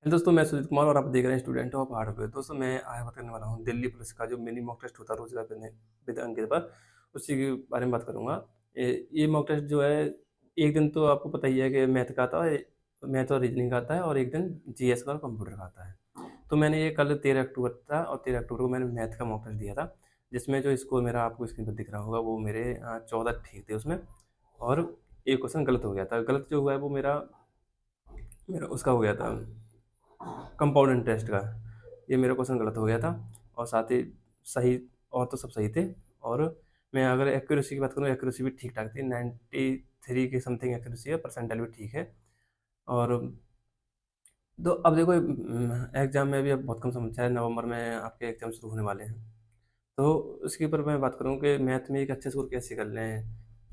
Hello दोस्तों, मैं सुजीत कुमार और आप देख रहे हैं स्टूडेंट ऑफ हार्डवेयर। दोस्तों, मैं आज बात करने वाला हूँ दिल्ली पुलिस का जो मिनी मॉक टेस्ट होता है रोजगार विद अंकित पर, उसी के बारे में बात करूँगा। ये मॉक टेस्ट जो है, एक दिन तो आपको पता ही है कि मैथ का आता है, मैथ और रीजनिंग का आता है, और एक दिन जीएस का और कंप्यूटर का आता है। तो मैंने ये कल 13 अक्टूबर था, और 13 अक्टूबर को मैंने मैथ का मॉक टेस्ट दिया था, जिसमें जो स्कोर मेरा आपको स्क्रीन पर दिख रहा होगा वो मेरे 14 ठीक थे उसमें, और एक क्वेश्चन गलत हो गया था। गलत जो हुआ है वो मेरा मेरा उसका हो गया था, कंपाउंड इंटरेस्ट का। ये मेरा क्वेश्चन गलत हो गया था, और साथ ही सही, और तो सब सही थे। और मैं अगर एक्यूरेसी की बात करूँ, एक्यूरेसी भी ठीक ठाक थी, 93 के समथिंग एक्यूरेसी है, परसेंटाइल भी ठीक है। और तो अब देखो, एग्जाम में भी अब बहुत कम समय बचा है, नवंबर में आपके एग्जाम शुरू होने वाले हैं। तो उसके ऊपर मैं बात करूँ कि मैथ में एक अच्छे स्कोर कैसे कर लें,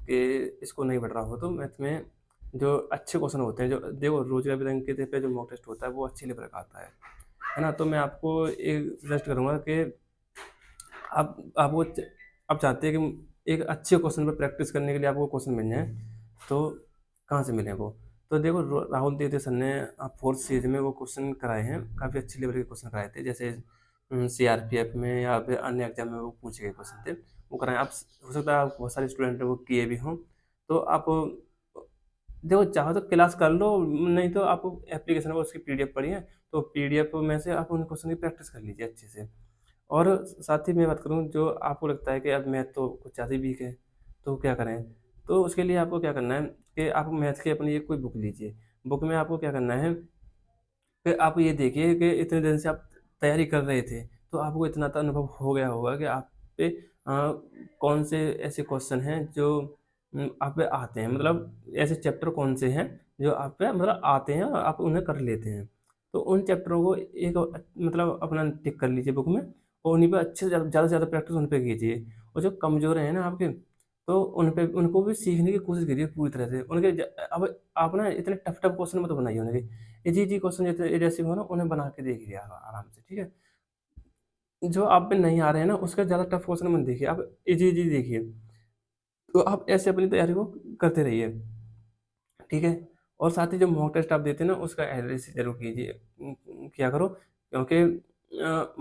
कि इसको नहीं बढ़ रहा हो तो मैथ में जो अच्छे क्वेश्चन होते हैं, जो देखो रोजगार विज्ञान के पे जो मॉक टेस्ट होता है वो अच्छी लेवल का आता है ना। तो मैं आपको एक सजेस्ट करूँगा कि आपको आप चाहते हैं कि एक अच्छे क्वेश्चन पर प्रैक्टिस करने के लिए आपको क्वेश्चन मिल जाए, तो कहाँ से मिले वो? तो देखो, राहुल तेजस्वी सर ने फोर्थ सीरीज में वो क्वेश्चन कराए हैं, काफ़ी अच्छी लेवल के क्वेश्चन कराए थे, जैसे सीआरपीएफ में या फिर अन्य एग्जाम में वो पूछे गए क्वेश्चन थे, वो कराए। आप हो सकता है आप बहुत सारे स्टूडेंट वो किए भी हों, तो आप देखो चाहो तो क्लास कर लो, नहीं तो आप एप्लीकेशन में उसकी पीडीएफ पढ़िए, तो पीडीएफ में से आप उन क्वेश्चन की प्रैक्टिस कर लीजिए अच्छे से। और साथ ही मैं बात करूँ, जो आपको लगता है कि अब मैथ तो कुछ ज़्यादा ही वीक है, तो क्या करें? तो उसके लिए आपको क्या करना है कि आप मैथ की अपनी एक कोई बुक लीजिए। बुक में आपको क्या करना है कि आप ये देखिए कि इतने दिन से आप तैयारी कर रहे थे, तो आपको इतना तो अनुभव हो गया होगा कि आप पे कौन से ऐसे क्वेश्चन हैं जो आप पे आते हैं, मतलब ऐसे चैप्टर कौन से हैं जो आप पे मतलब आते हैं और आप उन्हें कर लेते हैं। तो उन चैप्टरों को एक मतलब अपना टिक कर लीजिए बुक में, और उन्हीं पे अच्छे से ज़्यादा से ज़्यादा प्रैक्टिस उन पे कीजिए। और जो कमज़ोर हैं ना आपके, तो उन पे उनको भी सीखने की कोशिश कीजिए पूरी तरह से। उनके अब आप ना इतने टफ-टफ क्वेश्चन मत बनाइए उनके। इजी-इजी क्वेश्चन जैसे जैसे हो ना, उन्हें बना के देखिए आराम से, ठीक है? जो आप पे नहीं आ रहे हैं ना, उसका ज़्यादा टफ क्वेश्चन मत देखिए, आप इजी-इजी देखिए। तो आप ऐसे अपनी तैयारी को करते रहिए, ठीक है? और साथ ही जो मॉक टेस्ट आप देते हैं ना, उसका एनालिसिस ज़रूर कीजिए, किया करो, क्योंकि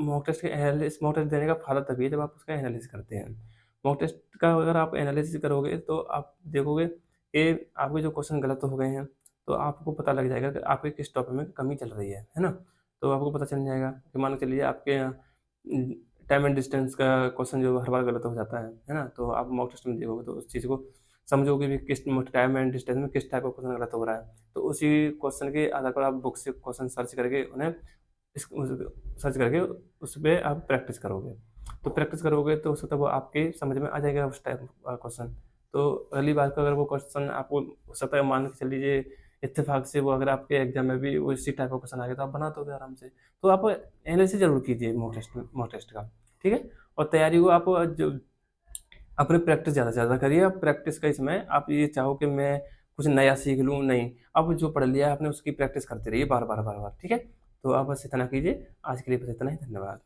मॉक टेस्ट देने का फ़ायदा तभी है जब आप उसका एनालिसिस करते हैं। मॉक टेस्ट का अगर आप एनालिसिस करोगे तो आप देखोगे कि आपके जो क्वेश्चन गलत हो गए हैं, तो आपको पता लग जाएगा कि आपके किस टॉपिक में कमी चल रही है ना? तो आपको पता चल जाएगा कि मान के चलिए आपके टाइम एंड डिस्टेंस का क्वेश्चन जो हर बार गलत हो जाता है ना? तो आप मॉक टेस्ट में देखोगे तो उस चीज़ को समझोगे भी, किस टाइम एंड डिस्टेंस में किस टाइप का क्वेश्चन गलत हो रहा है। तो उसी क्वेश्चन के आधार पर आप बुक से क्वेश्चन सर्च करके उन्हें सर्च करके उस पे आप प्रैक्टिस करोगे। तो प्रैक्टिस करोगे तो हो सकता है वो आपके समझ में आ जाएगा उस टाइप का क्वेश्चन। तो अगली बार को अगर वो क्वेश्चन आपको हो सकता है, मान के चल लीजिए इत्तेफाक से वो अगर आपके एग्ज़ाम में भी उसी टाइप का क्वेश्चन आ गया, तो आप बना दोगे आराम से। तो आप एनालिसिस ज़रूर कीजिए मॉक टेस्ट का, ठीक है? और तैयारी को आप जो अपनी प्रैक्टिस ज़्यादा से ज़्यादा करिए। आप प्रैक्टिस का इसमें आप ये चाहो कि मैं कुछ नया सीख लूँ, नहीं। अब जो पढ़ लिया है आपने उसकी प्रैक्टिस करते रहिए बार-बार, बार-बार, ठीक है? तो आप बस इतना कीजिए। आज के लिए बस इतना ही। धन्यवाद।